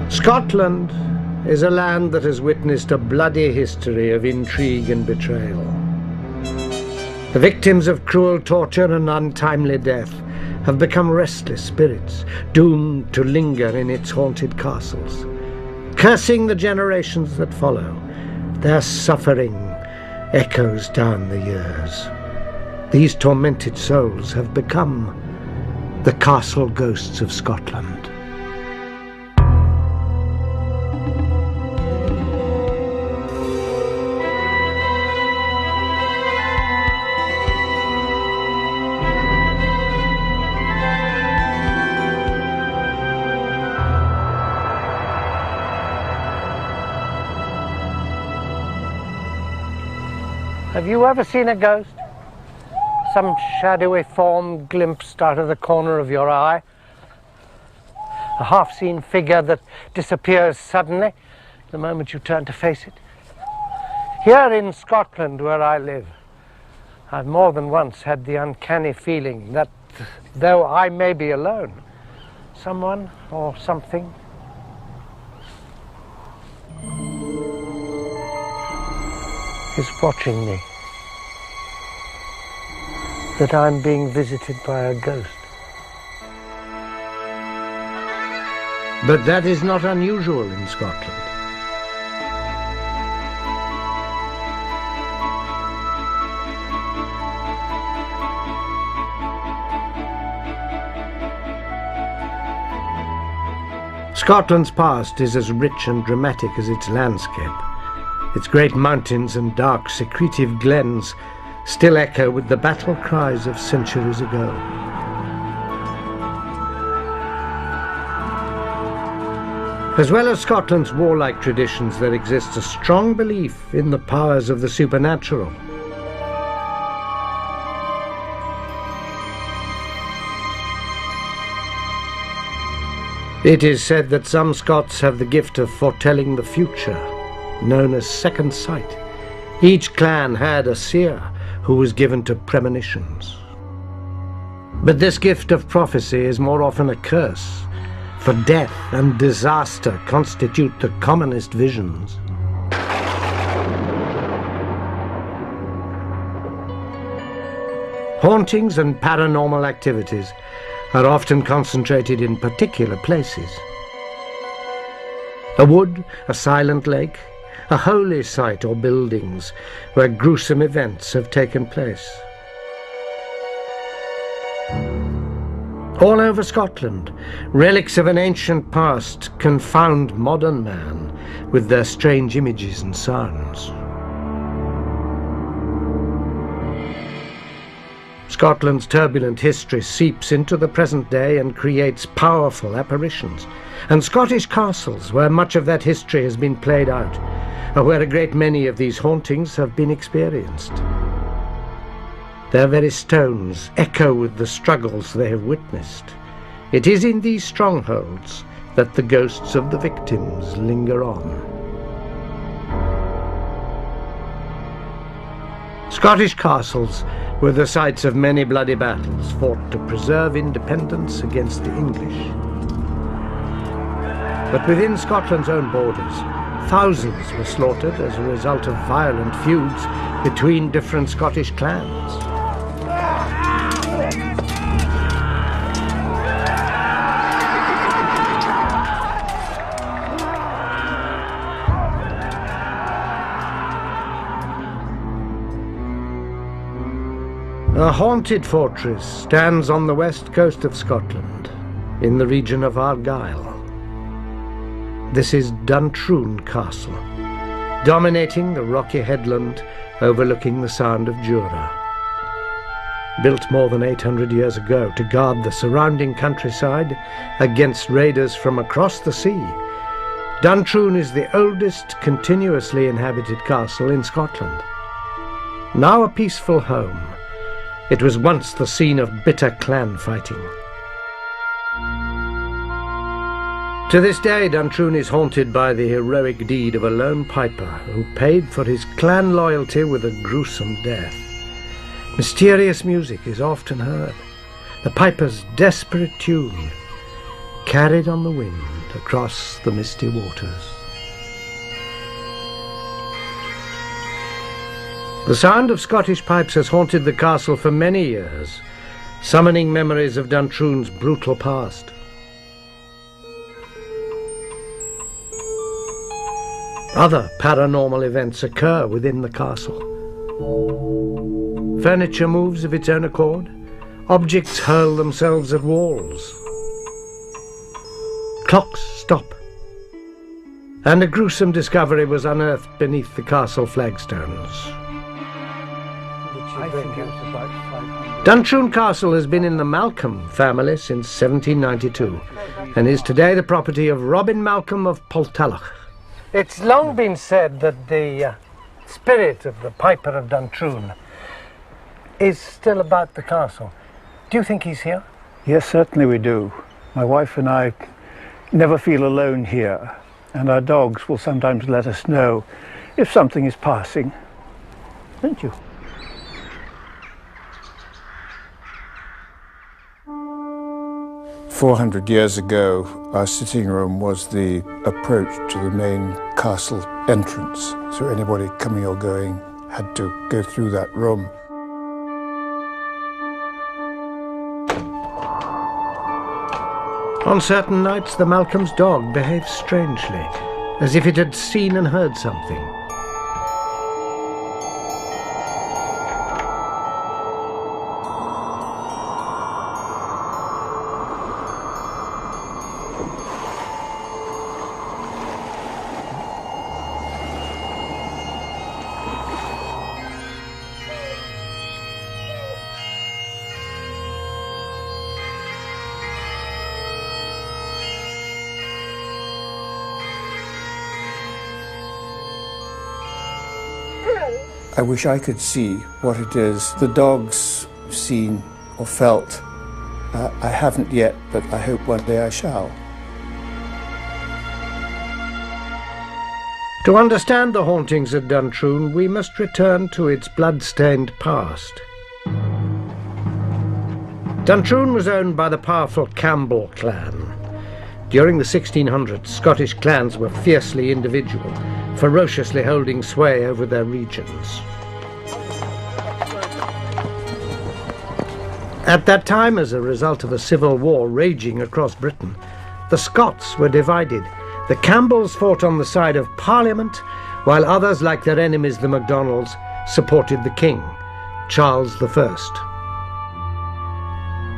Scotland is a land that has witnessed a bloody history of intrigue and betrayal. The victims of cruel torture and untimely death have become restless spirits, doomed to linger in its haunted castles. Cursing the generations that follow, their suffering echoes down the years. These tormented souls have become the castle ghosts of Scotland. Have you ever seen a ghost? Some shadowy form glimpsed out of the corner of your eye? A half-seen figure that disappears suddenly the moment you turn to face it? Here in Scotland, where I live, I've more than once had the uncanny feeling that, though I may be alone, someone or something is watching me. That I'm being visited by a ghost. But that is not unusual in Scotland. Scotland's past is as rich and dramatic as its landscape. Its great mountains and dark, secretive glens still echo with the battle cries of centuries ago. As well as Scotland's warlike traditions, there exists a strong belief in the powers of the supernatural. It is said that some Scots have the gift of foretelling the future, known as second sight. Each clan had a seer who was given to premonitions. But this gift of prophecy is more often a curse, for death and disaster constitute the commonest visions. Hauntings and paranormal activities are often concentrated in particular places. A wood, a silent lake, a holy site or buildings where gruesome events have taken place. All over Scotland, relics of an ancient past confound modern man with their strange images and sounds. Scotland's turbulent history seeps into the present day and creates powerful apparitions. And Scottish castles, where much of that history has been played out, are where a great many of these hauntings have been experienced. Their very stones echo with the struggles they have witnessed. It is in these strongholds that the ghosts of the victims linger on. Scottish castles were the sites of many bloody battles fought to preserve independence against the English. But within Scotland's own borders, thousands were slaughtered as a result of violent feuds between different Scottish clans. A haunted fortress stands on the west coast of Scotland, in the region of Argyll. This is Duntrune Castle, dominating the rocky headland overlooking the Sound of Jura. Built more than 800 years ago to guard the surrounding countryside against raiders from across the sea, Duntrune is the oldest continuously inhabited castle in Scotland. Now a peaceful home, it was once the scene of bitter clan fighting. To this day, Duntrune is haunted by the heroic deed of a lone piper who paid for his clan loyalty with a gruesome death. Mysterious music is often heard, the piper's desperate tune carried on the wind across the misty waters. The sound of Scottish pipes has haunted the castle for many years, summoning memories of Duntrune's brutal past. Other paranormal events occur within the castle. Furniture moves of its own accord. Objects hurl themselves at walls. Clocks stop. And a gruesome discovery was unearthed beneath the castle flagstones. Duntrune Castle has been in the Malcolm family since 1792 and is today the property of Robin Malcolm of Poltalloch. It's long been said that the spirit of the Piper of Duntrune is still about the castle. Do you think he's here? Yes, certainly we do. My wife and I never feel alone here, and our dogs will sometimes let us know if something is passing. Don't you? "400 years ago, our sitting room was the approach to the main castle entrance. So anybody coming or going had to go through that room. On certain nights, the Malcolm's dog behaves strangely, as if it had seen and heard something. I wish I could see what it is the dog's seen or felt. I haven't yet, but I hope one day I shall. To understand the hauntings at Duntrune, we must return to its blood-stained past. Duntrune was owned by the powerful Campbell clan. During the 1600s, Scottish clans were fiercely individual, ferociously holding sway over their regions. At that time, as a result of a civil war raging across Britain, the Scots were divided. The Campbells fought on the side of Parliament, while others, like their enemies the MacDonalds, supported the King, Charles I.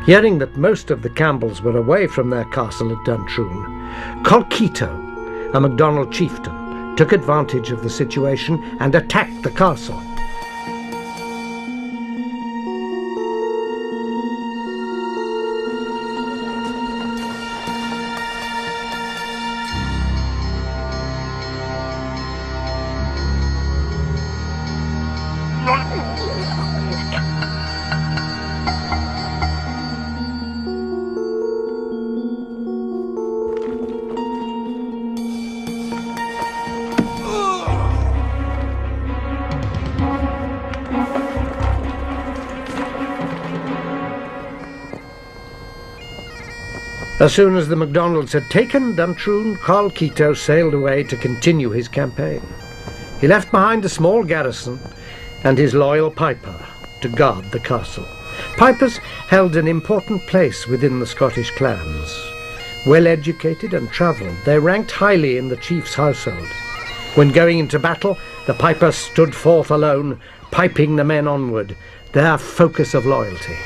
Hearing that most of the Campbells were away from their castle at Duntrune, Colkitto, a MacDonald chieftain, took advantage of the situation and attacked the castle. As soon as the MacDonalds had taken Duntrune, Colkitto sailed away to continue his campaign. He left behind a small garrison and his loyal Piper to guard the castle. Pipers held an important place within the Scottish clans. Well educated and travelled, they ranked highly in the chief's household. When going into battle, the Piper stood forth alone, piping the men onward, their focus of loyalty.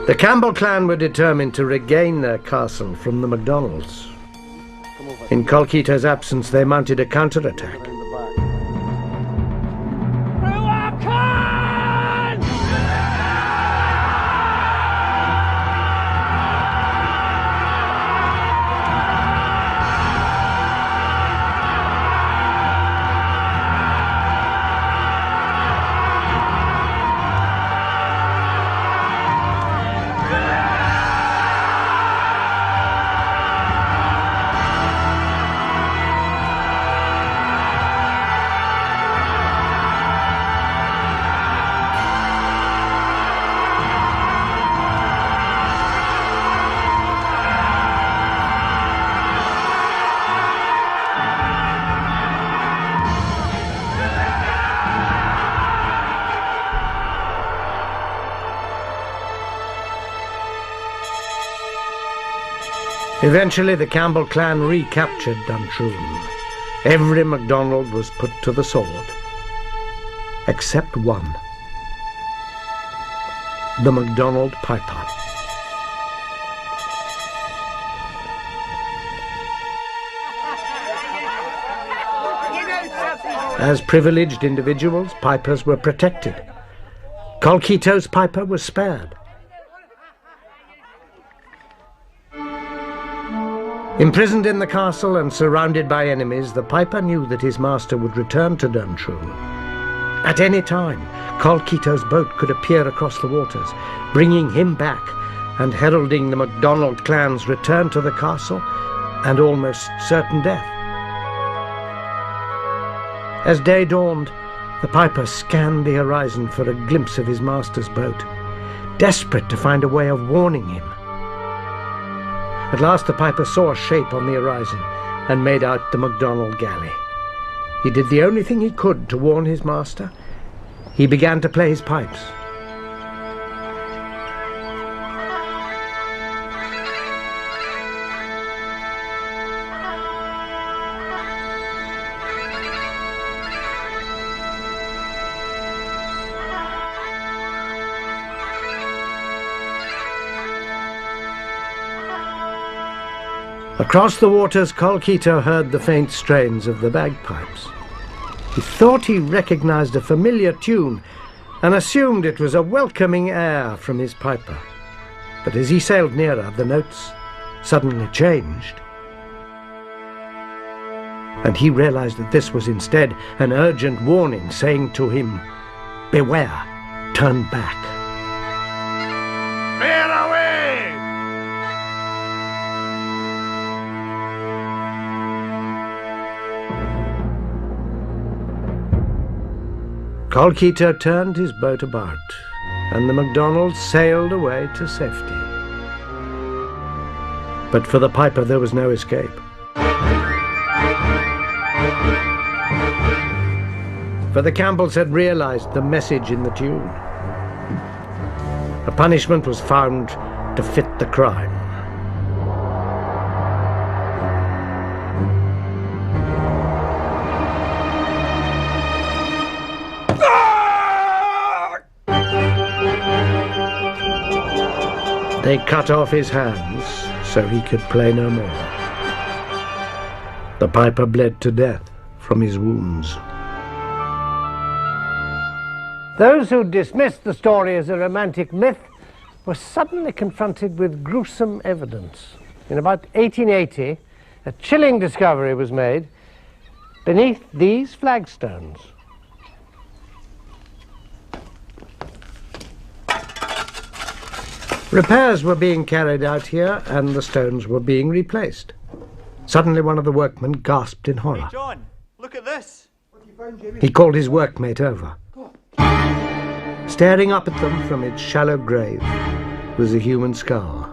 The Campbell clan were determined to regain their castle from the MacDonalds. In Colkitto's absence, they mounted a counterattack. Eventually, the Campbell clan recaptured Duntrune. Every MacDonald was put to the sword, except one. The MacDonald piper. As privileged individuals, pipers were protected. Colkitto's piper was spared. Imprisoned in the castle and surrounded by enemies, the piper knew that his master would return to Duntrune. At any time, Colkitto's boat could appear across the waters, bringing him back and heralding the MacDonald clan's return to the castle and almost certain death. As day dawned, the piper scanned the horizon for a glimpse of his master's boat, desperate to find a way of warning him. At last the piper saw a shape on the horizon and made out the MacDonald galley. He did the only thing he could to warn his master. He began to play his pipes. Across the waters, Colkitto heard the faint strains of the bagpipes. He thought he recognized a familiar tune and assumed it was a welcoming air from his piper. But as he sailed nearer, the notes suddenly changed. And he realized that this was instead an urgent warning saying to him, "Beware, turn back." Bear away! Colkitto turned his boat about, and the MacDonalds sailed away to safety. But for the piper there was no escape. For the Campbells had realized the message in the tune. A punishment was found to fit the crime. They cut off his hands so he could play no more. The piper bled to death from his wounds. Those who dismissed the story as a romantic myth were suddenly confronted with gruesome evidence. In about 1880, a chilling discovery was made beneath these flagstones. Repairs were being carried out here, and the stones were being replaced. Suddenly one of the workmen gasped in horror. Hey John, look at this! He called his workmate over. Staring up at them from its shallow grave was a human skull.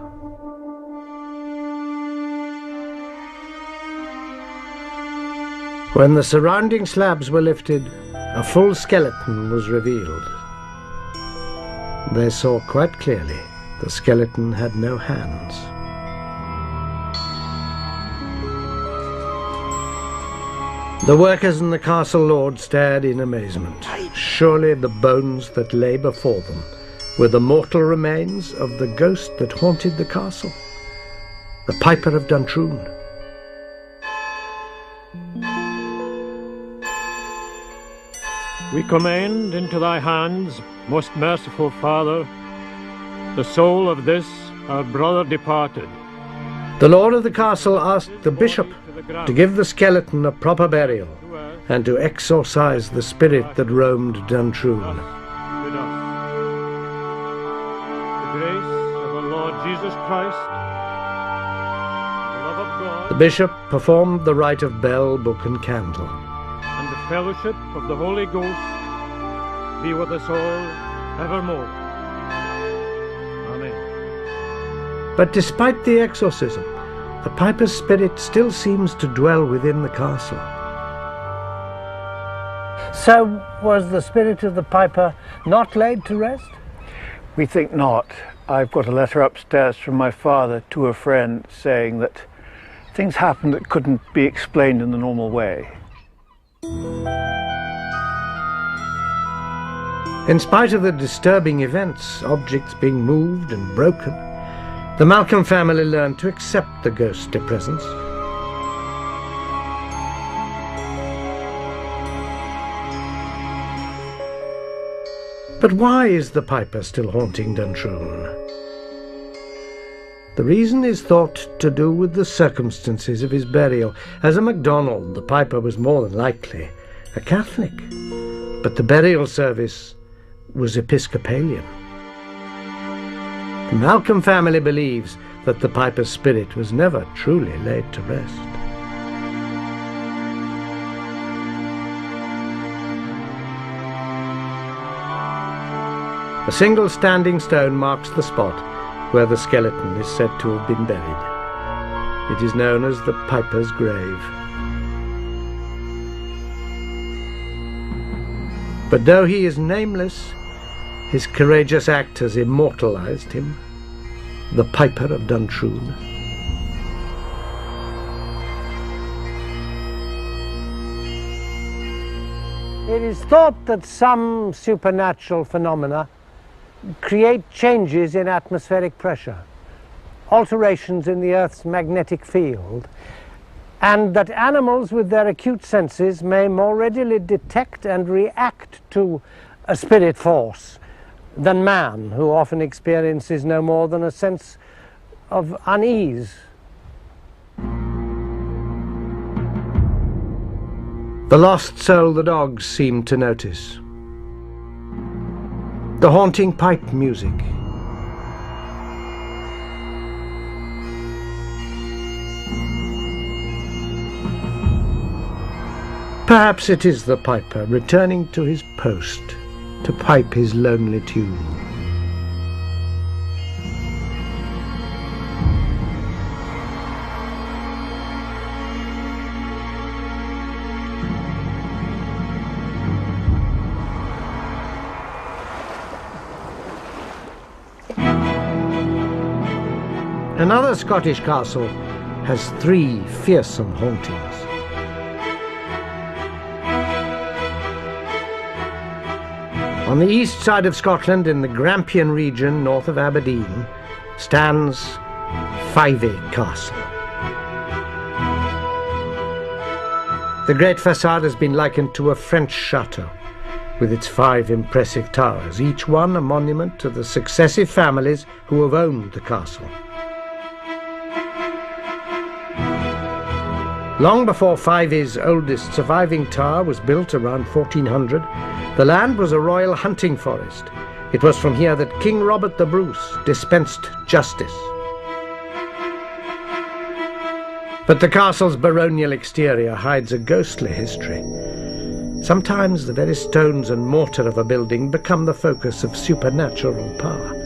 When the surrounding slabs were lifted, a full skeleton was revealed. They saw quite clearly the skeleton had no hands. The workers and the castle lord stared in amazement. Surely the bones that lay before them were the mortal remains of the ghost that haunted the castle, the Piper of Duntrune. We commend into thy hands, most merciful Father, the soul of this our brother departed. The lord of the castle asked the bishop to give the skeleton a proper burial and to exorcise the spirit that roamed Duntrune. The grace of our Lord Jesus Christ, the love of God, The bishop performed the rite of bell, book and candle. and the fellowship of the Holy Ghost be with us all evermore. Amen. But despite the exorcism, the piper's spirit still seems to dwell within the castle. So was the spirit of the piper not laid to rest? We think not. I've got a letter upstairs from my father to a friend saying that things happened that couldn't be explained in the normal way. In spite of the disturbing events, objects being moved and broken, the Malcolm family learned to accept the ghostly presence. But why is the piper still haunting Duntrune? The reason is thought to do with the circumstances of his burial. As a MacDonald, the piper was more than likely a Catholic, but the burial service was Episcopalian. The Malcolm family believes that the piper's spirit was never truly laid to rest. A single standing stone marks the spot where the skeleton is said to have been buried. It is known as the Piper's Grave. But though he is nameless, his courageous act has immortalized him, the Piper of Duntrune. It is thought that some supernatural phenomena create changes in atmospheric pressure, alterations in the Earth's magnetic field, and that animals with their acute senses may more readily detect and react to a spirit force than man, who often experiences no more than a sense of unease. The lost soul the dogs seem to notice. The haunting pipe music. Perhaps it is the piper returning to his post to pipe his lonely tune. Another Scottish castle has 3 fearsome hauntings. On the east side of Scotland, in the Grampian region north of Aberdeen, stands Fyvie Castle. The great facade has been likened to a French chateau, with its 5 impressive towers, each one a monument to the successive families who have owned the castle. Long before Fyvie's oldest surviving tower was built around 1400, the land was a royal hunting forest. It was from here that King Robert the Bruce dispensed justice. But the castle's baronial exterior hides a ghostly history. Sometimes the very stones and mortar of a building become the focus of supernatural power.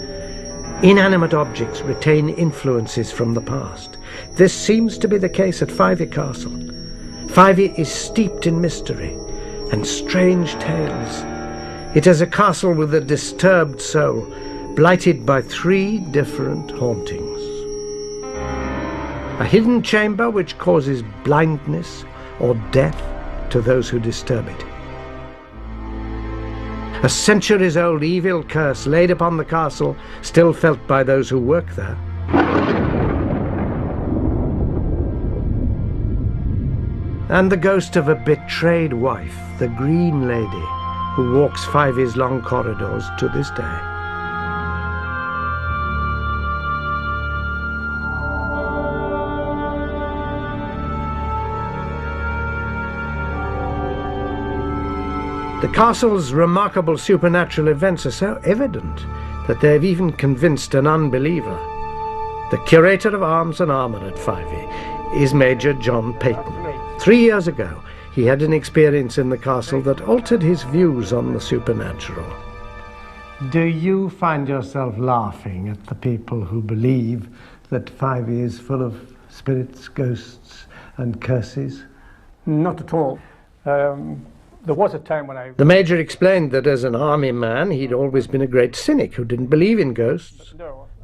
Inanimate objects retain influences from the past. This seems to be the case at Fyvie Castle. Fyvie is steeped in mystery and strange tales. It is a castle with a disturbed soul, blighted by 3 different hauntings. A hidden chamber which causes blindness or death to those who disturb it. A centuries-old evil curse laid upon the castle, still felt by those who work there. And the ghost of a betrayed wife, the Green Lady, who walks Fyvie's long corridors to this day. The castle's remarkable supernatural events are so evident that they have even convinced an unbeliever. The curator of arms and armour at Fyvie is Major John Peyton. 3 years ago, he had an experience in the castle that altered his views on the supernatural. Do you find yourself laughing at the people who believe that Fyvie is full of spirits, ghosts, and curses? Not at all. There was a time when The Major explained that as an army man he'd always been a great cynic who didn't believe in ghosts.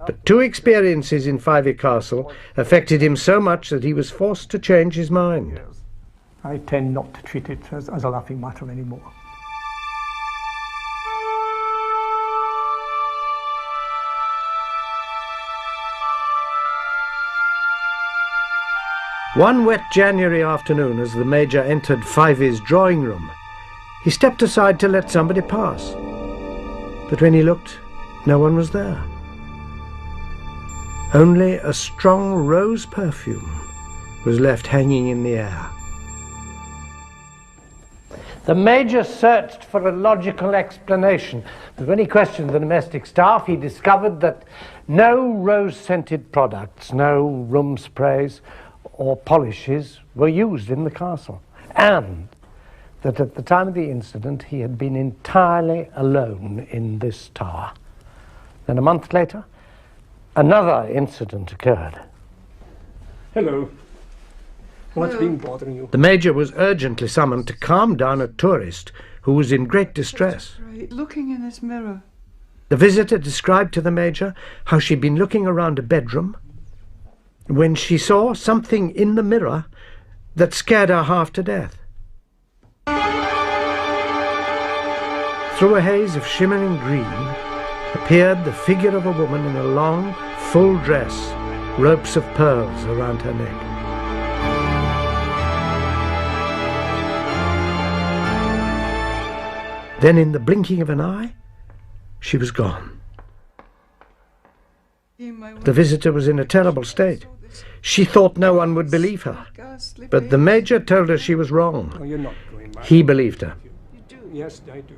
But two experiences in Fyvie Castle affected him so much that he was forced to change his mind. I tend not to treat it as a laughing matter anymore. One wet January afternoon, as the Major entered Fyvie's drawing room, he stepped aside to let somebody pass. But when he looked, no one was there. Only a strong rose perfume was left hanging in the air. The Major searched for a logical explanation, but when he questioned the domestic staff, he discovered that no rose-scented products, no room sprays or polishes were used in the castle, and that at the time of the incident he had been entirely alone in this tower. Then a month later, another incident occurred. Hello. What's been bothering you? The Major was urgently summoned to calm down a tourist who was in great distress. Right, looking in this mirror. The visitor described to the Major how she'd been looking around a bedroom when she saw something in the mirror that scared her half to death. Through a haze of shimmering green appeared the figure of a woman in a long, full dress, ropes of pearls around her neck. Then, in the blinking of an eye, she was gone. The visitor was in a terrible state. She thought no one would believe her. But the Major told her she was wrong. Oh, you're not going mad. He believed her. You do? Yes, I do.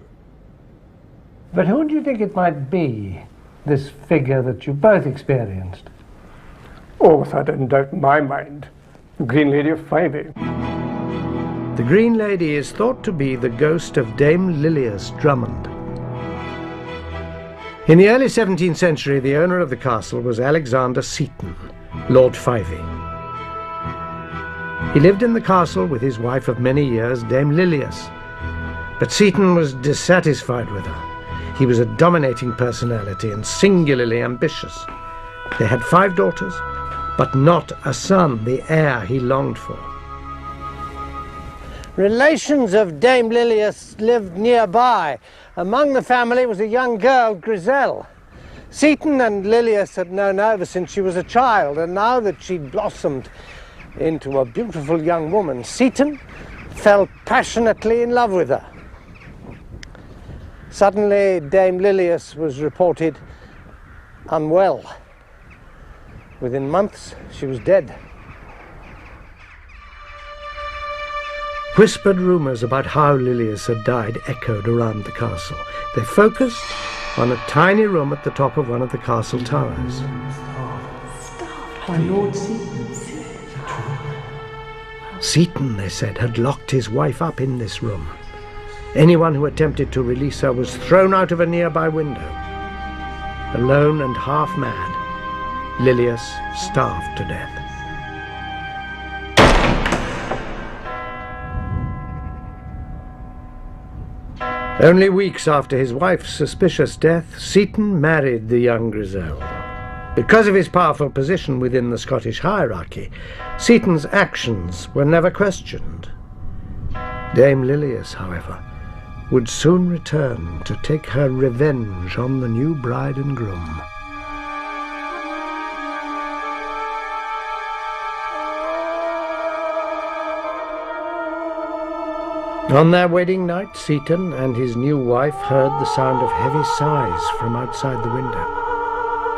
But who do you think it might be, this figure that you both experienced? Oh, without any doubt in my mind, the Green Lady of Fyvie. The Green Lady is thought to be the ghost of Dame Lilias Drummond. In the early 17th century, the owner of the castle was Alexander Seton, Lord Fyvie. He lived in the castle with his wife of many years, Dame Lilias. But Seton was dissatisfied with her. He was a dominating personality and singularly ambitious. They had 5 daughters, but not a son, the heir he longed for. Relations of Dame Lilias lived nearby. Among the family was a young girl, Griselle. Seton and Lilias had known her ever since she was a child, and now that she'd blossomed into a beautiful young woman, Seton fell passionately in love with her. Suddenly, Dame Lilias was reported unwell. Within months, she was dead. Whispered rumours about how Lilias had died echoed around the castle. They focused on a tiny room at the top of one of the castle towers. My Lord Seton. Seton, they said, had locked his wife up in this room. Anyone who attempted to release her was thrown out of a nearby window. Alone and half mad, Lilias starved to death. Only weeks after his wife's suspicious death, Seton married the young Griselle. Because of his powerful position within the Scottish hierarchy, Seton's actions were never questioned. Dame Lilias, however, would soon return to take her revenge on the new bride and groom. On their wedding night, Seton and his new wife heard the sound of heavy sighs from outside the window.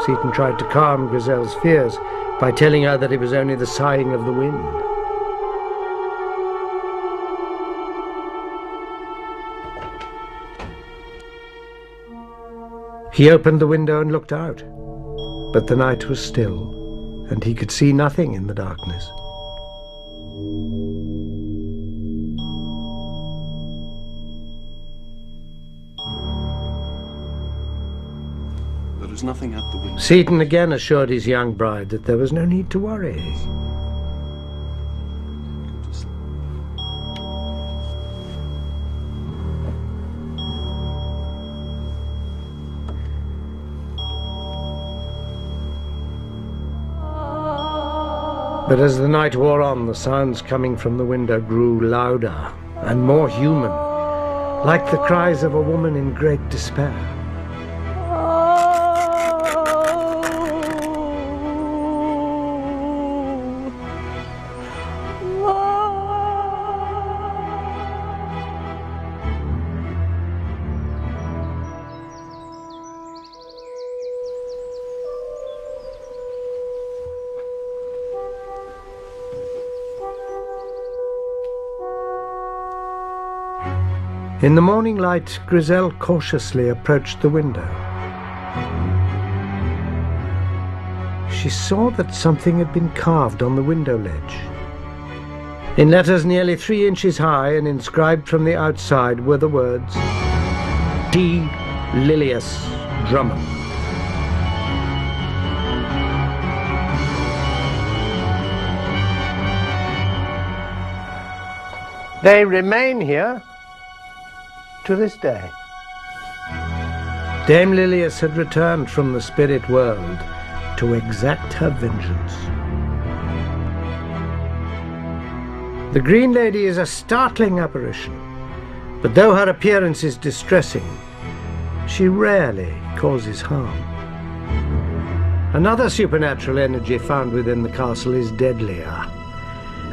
Seton tried to calm Griselle's fears by telling her that it was only the sighing of the wind. He opened the window and looked out, but the night was still, and he could see nothing in the darkness. There is nothing at the window. Seton again assured his young bride that there was no need to worry. But as the night wore on, the sounds coming from the window grew louder and more human, like the cries of a woman in great despair. In the morning light, Griselle cautiously approached the window. She saw that something had been carved on the window ledge. In letters nearly 3 inches high and inscribed from the outside were the words, D. Lilius Drummond. They remain here to this day. Dame Lilius had returned from the spirit world to exact her vengeance. The Green Lady is a startling apparition, but though her appearance is distressing, she rarely causes harm. Another supernatural energy found within the castle is deadlier.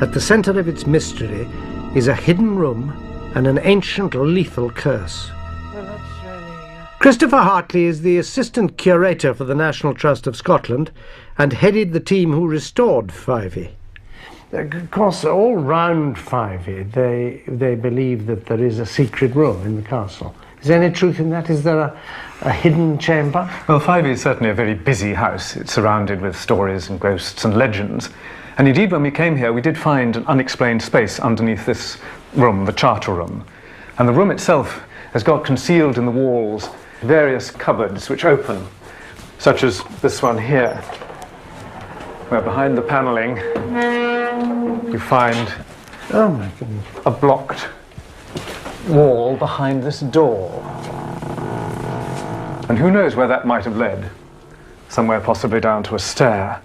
At the center of its mystery is a hidden room and an ancient lethal curse. Well, that's really... Christopher Hartley is the assistant curator for the National Trust of Scotland and headed the team who restored Fyvie. Of course, all round Fyvie, they believe that there is a secret room in the castle. Is there any truth in that? Is there a hidden chamber? Well, Fyvie is certainly a very busy house. It's surrounded with stories and ghosts and legends. And indeed, when we came here, we did find an unexplained space underneath this room, the charter room. And the room itself has got concealed in the walls various cupboards which open, such as this one here, where behind the panelling you find a blocked wall behind this door. And who knows where that might have led? Somewhere possibly down to a stair.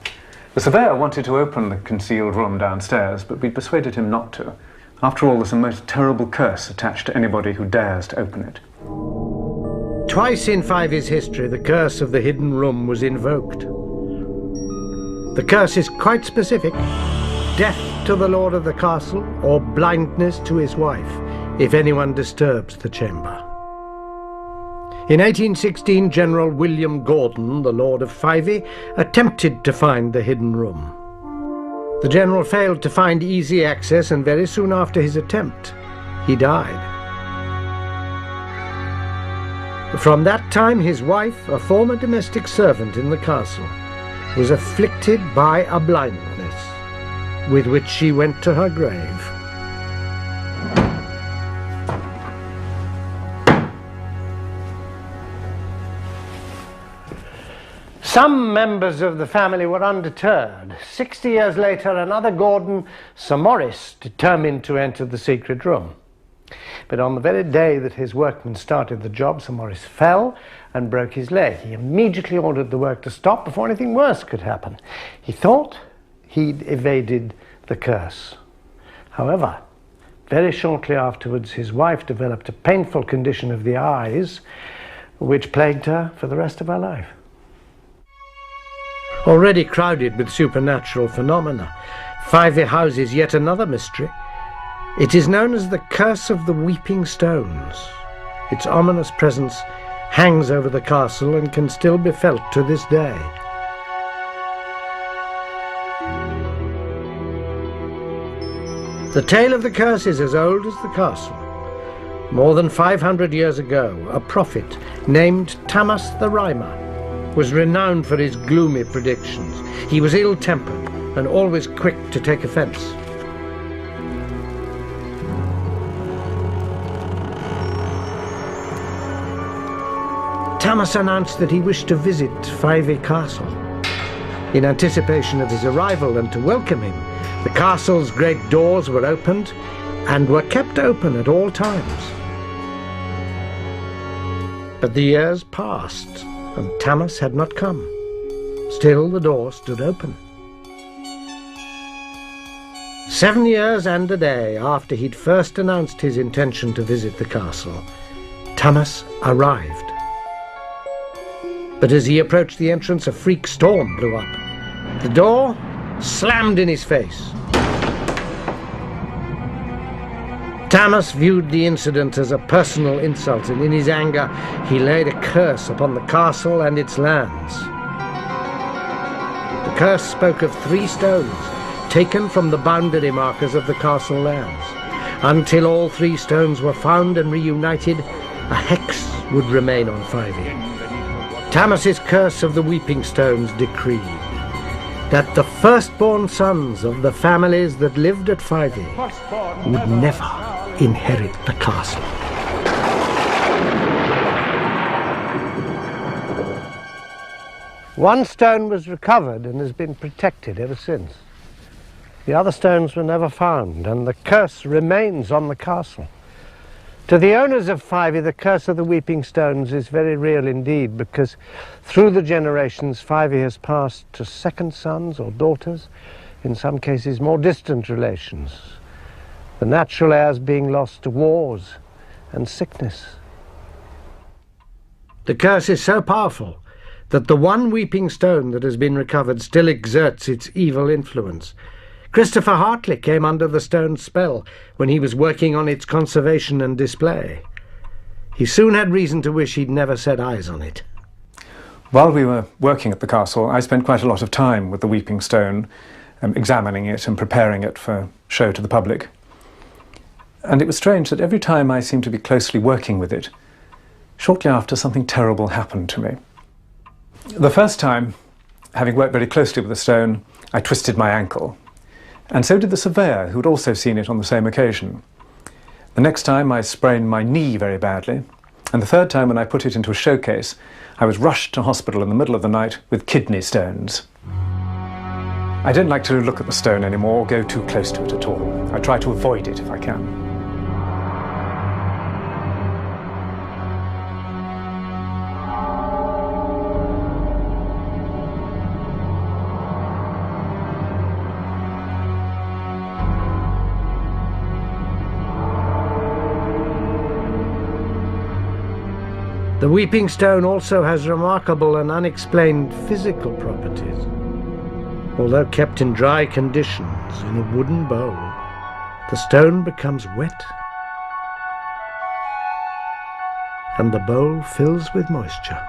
The surveyor wanted to open the concealed room downstairs, but we persuaded him not to. After all, there's a most terrible curse attached to anybody who dares to open it. Twice in Fyvie's history, the curse of the hidden room was invoked. The curse is quite specific: death to the lord of the castle or blindness to his wife if anyone disturbs the chamber. In 1816, General William Gordon, the Lord of Fyvie, attempted to find the hidden room. The general failed to find easy access, and very soon after his attempt, he died. From that time, his wife, a former domestic servant in the castle, was afflicted by a blindness with which she went to her grave. Some members of the family were undeterred. 60 years later, another Gordon, Sir Maurice, determined to enter the secret room. But on the very day that his workmen started the job, Sir Maurice fell and broke his leg. He immediately ordered the work to stop before anything worse could happen. He thought he'd evaded the curse. However, very shortly afterwards, his wife developed a painful condition of the eyes, which plagued her for the rest of her life. Already crowded with supernatural phenomena, Fyvie houses yet another mystery. It is known as the Curse of the Weeping Stones. Its ominous presence hangs over the castle and can still be felt to this day. The tale of the curse is as old as the castle. More than 500 years ago, a prophet named Tamas the Rhymer was renowned for his gloomy predictions. He was ill-tempered and always quick to take offense. Tamas announced that he wished to visit Fyvie Castle. In anticipation of his arrival and to welcome him, the castle's great doors were opened and were kept open at all times. But the years passed and Tamas had not come. Still, the door stood open. 7 years and a day after he'd first announced his intention to visit the castle, Thomas arrived. But as he approached the entrance, a freak storm blew up. The door slammed in his face. Thomas viewed the incident as a personal insult, and in his anger he laid a curse upon the castle and its lands. The curse spoke of 3 stones taken from the boundary markers of the castle lands. Until all 3 stones were found and reunited, a hex would remain on Fyvie. Thomas's curse of the weeping stones decreed that the firstborn sons of the families that lived at Fyvie would never inherit the castle. One stone was recovered and has been protected ever since. The other stones were never found, and the curse remains on the castle. To the owners of Fyvie, the curse of the weeping stones is very real indeed, because through the generations, Fyvie has passed to second sons or daughters, in some cases more distant relations, the natural heirs being lost to wars and sickness. The curse is so powerful that the one weeping stone that has been recovered still exerts its evil influence. Christopher Hartley came under the stone's spell when he was working on its conservation and display. He soon had reason to wish he'd never set eyes on it. While we were working at the castle, I spent quite a lot of time with the weeping stone, examining it and preparing it for show to the public. And it was strange that every time I seemed to be closely working with it, shortly after something terrible happened to me. The first time, having worked very closely with the stone, I twisted my ankle. And so did the surveyor, who had also seen it on the same occasion. The next time I sprained my knee very badly, and the third time when I put it into a showcase, I was rushed to hospital in the middle of the night with kidney stones. I don't like to look at the stone anymore or go too close to it at all. I try to avoid it if I can. The weeping stone also has remarkable and unexplained physical properties. Although kept in dry conditions in a wooden bowl, the stone becomes wet and the bowl fills with moisture.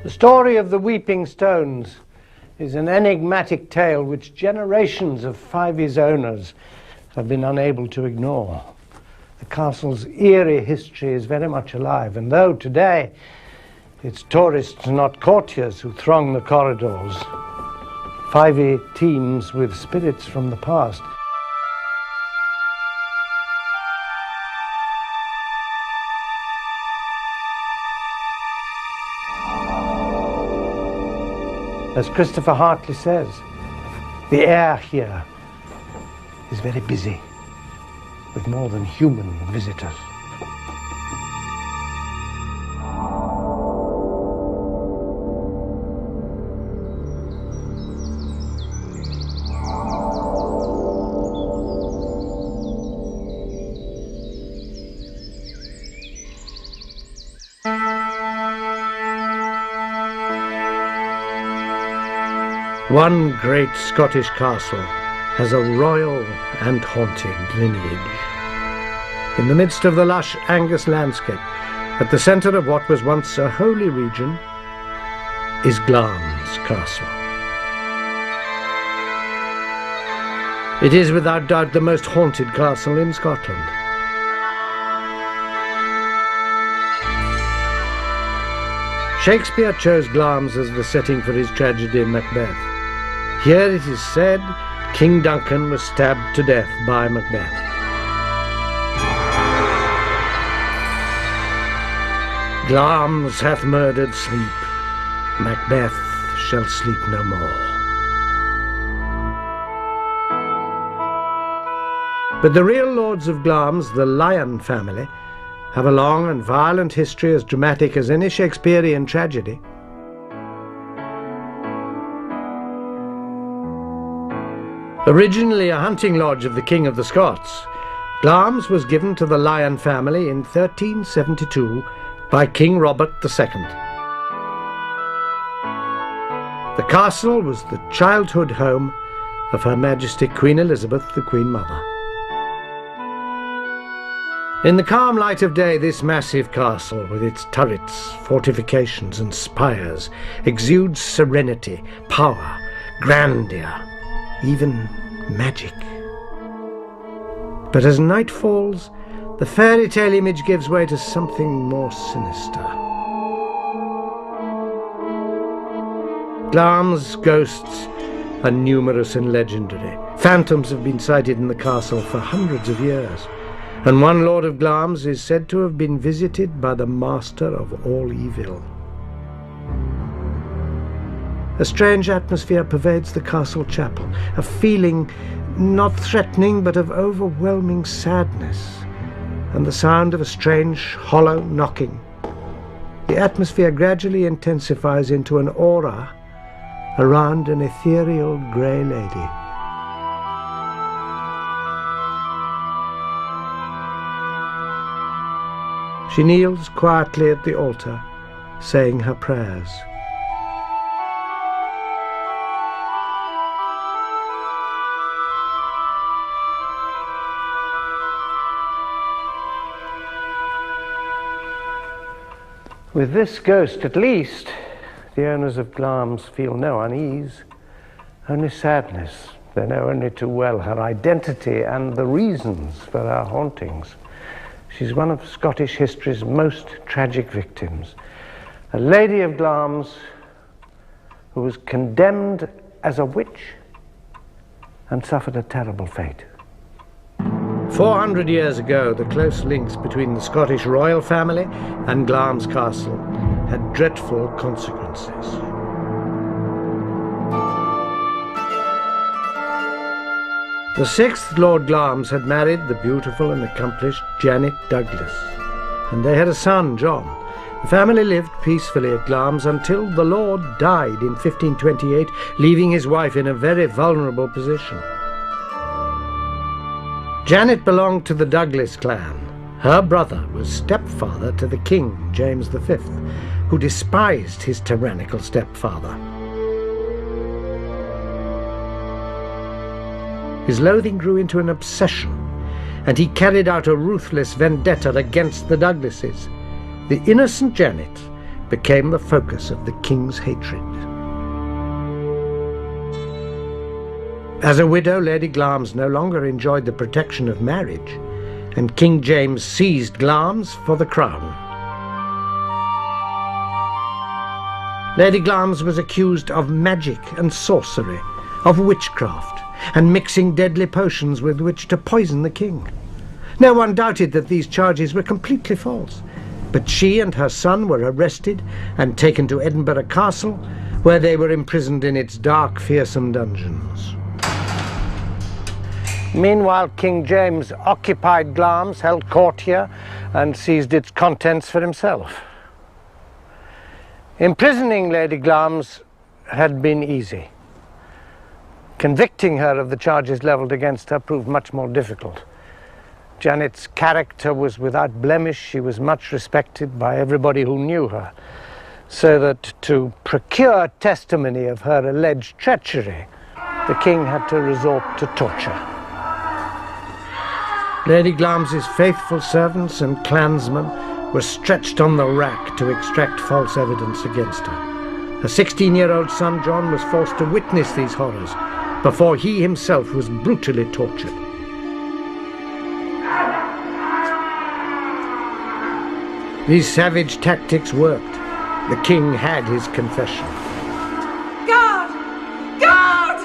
The story of the weeping stones is an enigmatic tale which generations of Fyvie's owners have been unable to ignore. The castle's eerie history is very much alive, and though today it's tourists, not courtiers, who throng the corridors, Fyvie teems with spirits from the past. As Christopher Hartley says, the air here is very busy with more than human visitors. One great Scottish castle has a royal and haunted lineage. In the midst of the lush Angus landscape, at the centre of what was once a holy region, is Glamis Castle. It is without doubt the most haunted castle in Scotland. Shakespeare chose Glamis as the setting for his tragedy Macbeth. Here it is said King Duncan was stabbed to death by Macbeth. Glamis hath murdered sleep, Macbeth shall sleep no more. But the real lords of Glamis, the Lion family, have a long and violent history as dramatic as any Shakespearean tragedy. Originally a hunting lodge of the King of the Scots, Glamis was given to the Lion family in 1372 by King Robert II. The castle was the childhood home of Her Majesty Queen Elizabeth, the Queen Mother. In the calm light of day, this massive castle, with its turrets, fortifications and spires, exudes serenity, power, grandeur, even magic. But as night falls, the fairy tale image gives way to something more sinister. Glamis ghosts are numerous and legendary. Phantoms have been sighted in the castle for hundreds of years, and one Lord of Glamis is said to have been visited by the master of all evil. A strange atmosphere pervades the castle chapel, a feeling not threatening but of overwhelming sadness, and the sound of a strange, hollow knocking. The atmosphere gradually intensifies into an aura around an ethereal grey lady. She kneels quietly at the altar, saying her prayers. With this ghost, at least, the owners of Glamis feel no unease, only sadness. They know only too well her identity and the reasons for her hauntings. She's one of Scottish history's most tragic victims, a lady of Glamis who was condemned as a witch and suffered a terrible fate. 400 years ago, the close links between the Scottish royal family and Glamis Castle had dreadful consequences. The sixth Lord Glamis had married the beautiful and accomplished Janet Douglas, and they had a son, John. The family lived peacefully at Glamis until the Lord died in 1528, leaving his wife in a very vulnerable position. Janet belonged to the Douglas clan. Her brother was stepfather to the king, James V, who despised his tyrannical stepfather. His loathing grew into an obsession, and he carried out a ruthless vendetta against the Douglases. The innocent Janet became the focus of the king's hatred. As a widow, Lady Glamis no longer enjoyed the protection of marriage, and King James seized Glamis for the crown. Lady Glamis was accused of magic and sorcery, of witchcraft, and mixing deadly potions with which to poison the king. No one doubted that these charges were completely false, but she and her son were arrested and taken to Edinburgh Castle, where they were imprisoned in its dark, fearsome dungeons. Meanwhile, King James occupied Glamis, held court here, and seized its contents for himself. Imprisoning Lady Glamis had been easy. Convicting her of the charges levelled against her proved much more difficult. Janet's character was without blemish. She was much respected by everybody who knew her, so that to procure testimony of her alleged treachery, the king had to resort to torture. Lady Glamis's faithful servants and clansmen were stretched on the rack to extract false evidence against her. Her 16-year-old son John was forced to witness these horrors before he himself was brutally tortured. These savage tactics worked. The king had his confession. Guard! Guard!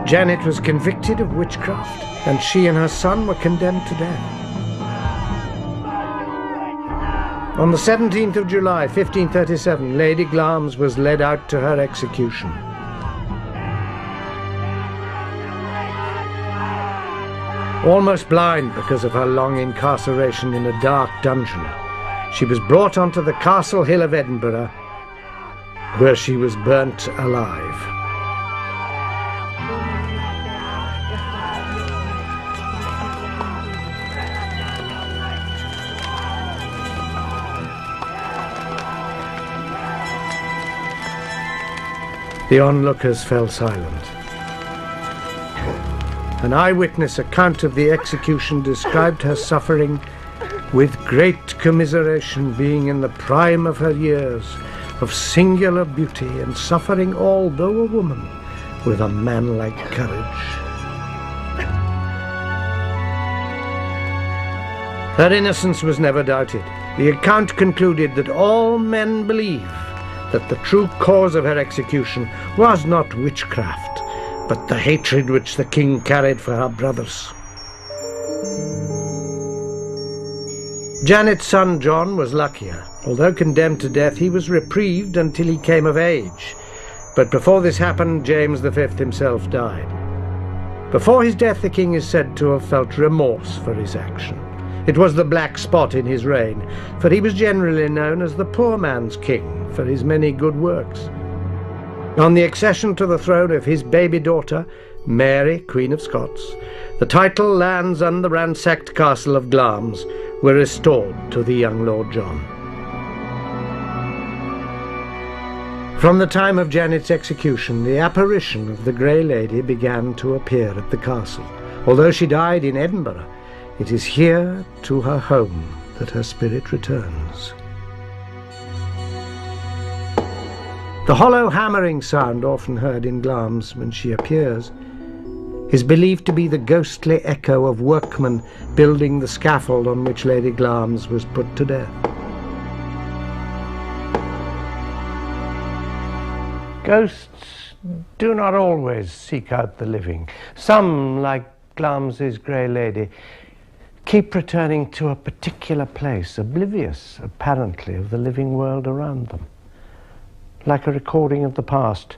Janet was convicted of witchcraft, and she and her son were condemned to death. On the 17th of July, 1537, Lady Glamis was led out to her execution. Almost blind because of her long incarceration in a dark dungeon, she was brought onto the Castle Hill of Edinburgh, where she was burnt alive. The onlookers fell silent. An eyewitness account of the execution described her suffering with great commiseration, being in the prime of her years, of singular beauty, and suffering, although a woman, with a manlike courage. Her innocence was never doubted. The account concluded that all men believe that the true cause of her execution was not witchcraft, but the hatred which the king carried for her brothers. Janet's son John was luckier. Although condemned to death, he was reprieved until he came of age. But before this happened, James V himself died. Before his death, the king is said to have felt remorse for his action. It was the black spot in his reign, for he was generally known as the poor man's king for his many good works. On the accession to the throne of his baby daughter, Mary, Queen of Scots, the title, lands and the ransacked castle of Glamis were restored to the young Lord John. From the time of Janet's execution, the apparition of the Grey Lady began to appear at the castle. Although she died in Edinburgh, it is here, to her home, that her spirit returns. The hollow hammering sound often heard in Glamis when she appears is believed to be the ghostly echo of workmen building the scaffold on which Lady Glamis was put to death. Ghosts do not always seek out the living. Some, like Glamis's Grey Lady, keep returning to a particular place, oblivious, apparently, of the living world around them. Like a recording of the past,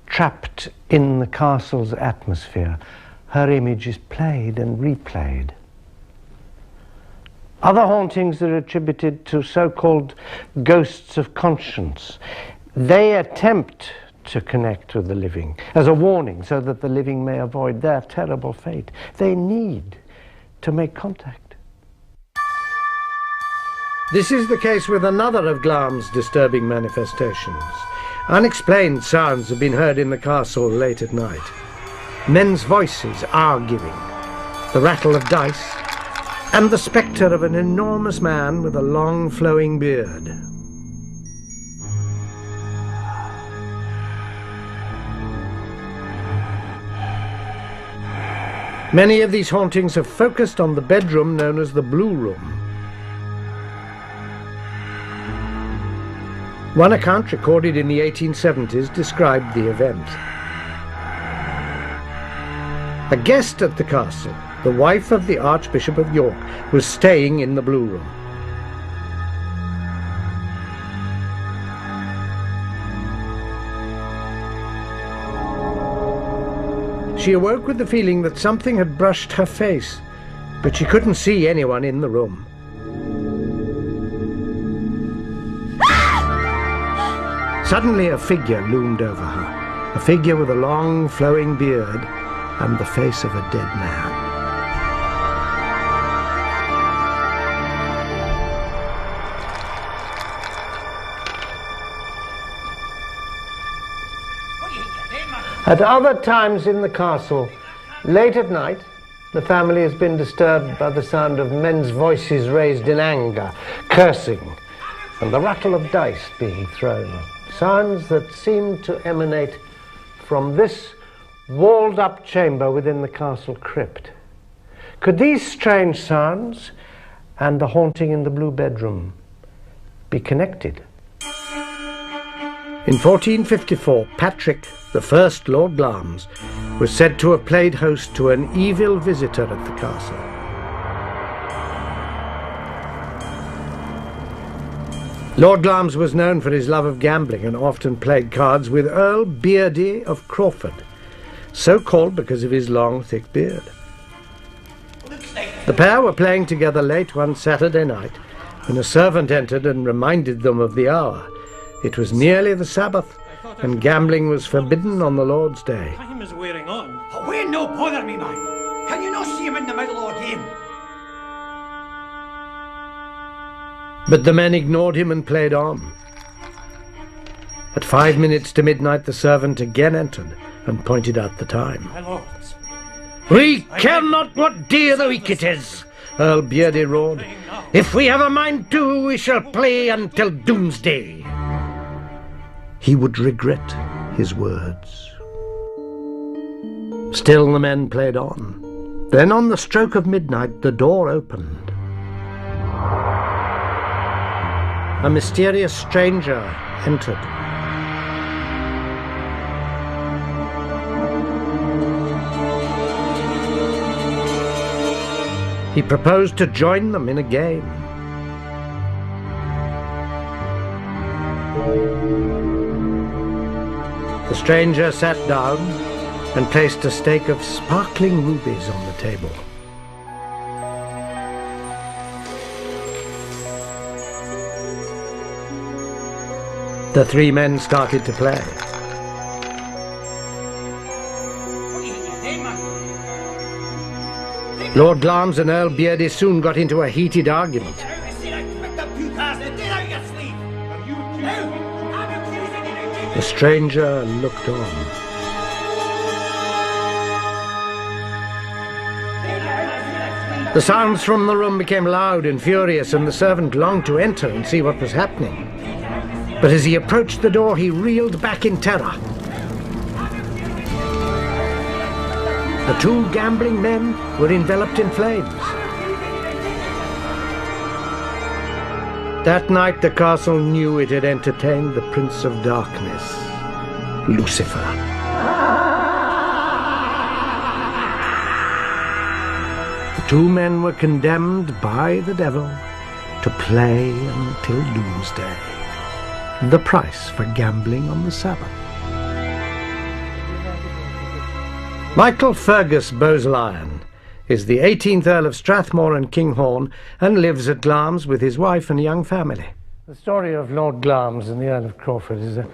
trapped in the castle's atmosphere, her image is played and replayed. Other hauntings are attributed to so-called ghosts of conscience. They attempt to connect with the living as a warning so that the living may avoid their terrible fate. They need to make contact. This is the case with another of Glamis' disturbing manifestations. Unexplained sounds have been heard in the castle late at night. Men's voices arguing, the rattle of dice, and the spectre of an enormous man with a long flowing beard. Many of these hauntings have focused on the bedroom known as the Blue Room. One account recorded in the 1870s described the event. A guest at the castle, the wife of the Archbishop of York, was staying in the Blue Room. She awoke with the feeling that something had brushed her face, but she couldn't see anyone in the room. Suddenly a figure loomed over her, a figure with a long flowing beard and the face of a dead man. At other times in the castle, late at night, the family has been disturbed by the sound of men's voices raised in anger, cursing, and the rattle of dice being thrown. Sounds that seem to emanate from this walled-up chamber within the castle crypt. Could these strange sounds and the haunting in the Blue Bedroom be connected? In 1454, Patrick, the first Lord Glamis, was said to have played host to an evil visitor at the castle. Lord Glamis was known for his love of gambling and often played cards with Earl Beardy of Crawford, so called because of his long, thick beard. The pair were playing together late one Saturday night when a servant entered and reminded them of the hour. It was nearly the Sabbath, and gambling was forbidden on the Lord's Day. Time is wearing on. Away, no bother me, man. Can you not see him in the middle of a game? But the men ignored him and played on. At 5 minutes to midnight, the servant again entered and pointed out the time. My lords. "We care not what day of the week it is," Earl Beardy roared. "If we have a mind to, we shall play until doomsday." He would regret his words. Still the men played on. Then on the stroke of midnight, the door opened. A mysterious stranger entered. He proposed to join them in a game. The stranger sat down and placed a stake of sparkling rubies on the table. The three men started to play. Lord Glamis and Earl Beardy soon got into a heated argument. The stranger looked on. The sounds from the room became loud and furious, and the servant longed to enter and see what was happening. But as he approached the door, he reeled back in terror. The two gambling men were enveloped in flames. That night the castle knew it had entertained the Prince of Darkness, Lucifer. The two men were condemned by the devil to play until doomsday. The price for gambling on the Sabbath. Michael Fergus Bowes-Lyon is the 18th Earl of Strathmore and Kinghorn and lives at Glamis with his wife and young family. The story of Lord Glamis and the Earl of Crawford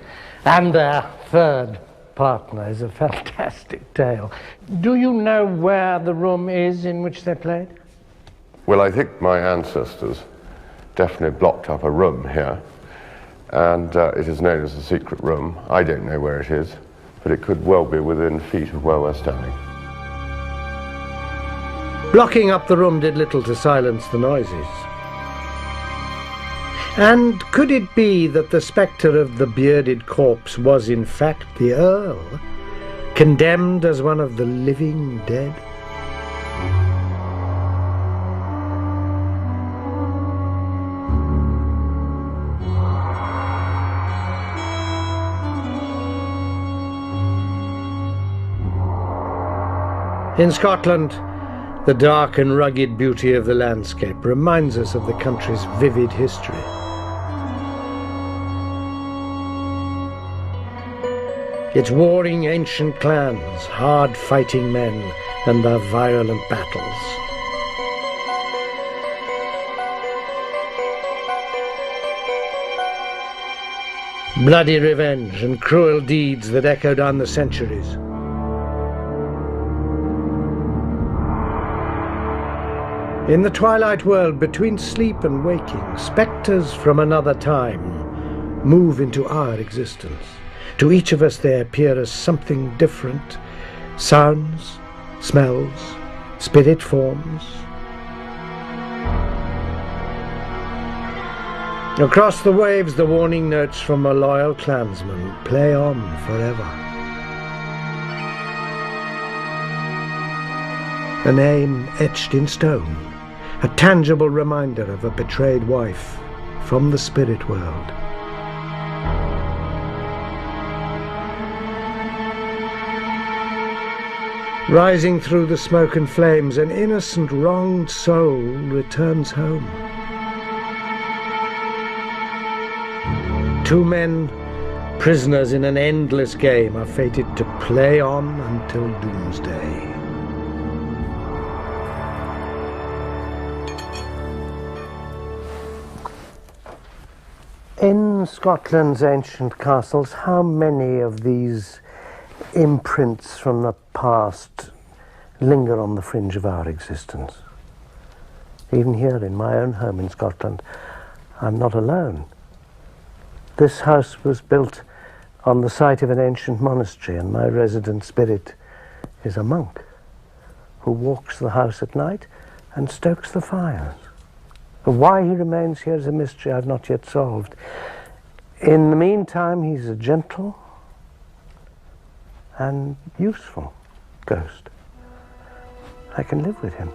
and their third partner is a fantastic tale. Do you know where the room is in which they played? Well, I think my ancestors definitely blocked up a room here, and it is known as the secret room. I don't know where it is, but it could well be within feet of where we're standing. Blocking up the room did little to silence the noises. And could it be that the spectre of the bearded corpse was in fact the Earl, condemned as one of the living dead? In Scotland, the dark and rugged beauty of the landscape reminds us of the country's vivid history. Its warring ancient clans, hard-fighting men, and their violent battles. Bloody revenge and cruel deeds that echo down the centuries. In the twilight world between sleep and waking, spectres from another time move into our existence. To each of us they appear as something different: sounds, smells, spirit forms. Across the waves, the warning notes from a loyal clansman play on forever. A name etched in stone, a tangible reminder of a betrayed wife from the spirit world. Rising through the smoke and flames, an innocent, wronged soul returns home. Two men, prisoners in an endless game, are fated to play on until doomsday. In Scotland's ancient castles, how many of these imprints from the past linger on the fringe of our existence? Even here in my own home in Scotland, I'm not alone. This house was built on the site of an ancient monastery, and my resident spirit is a monk who walks the house at night and stokes the fires. Why he remains here is a mystery I've not yet solved. In the meantime, he's a gentle and useful ghost. I can live with him.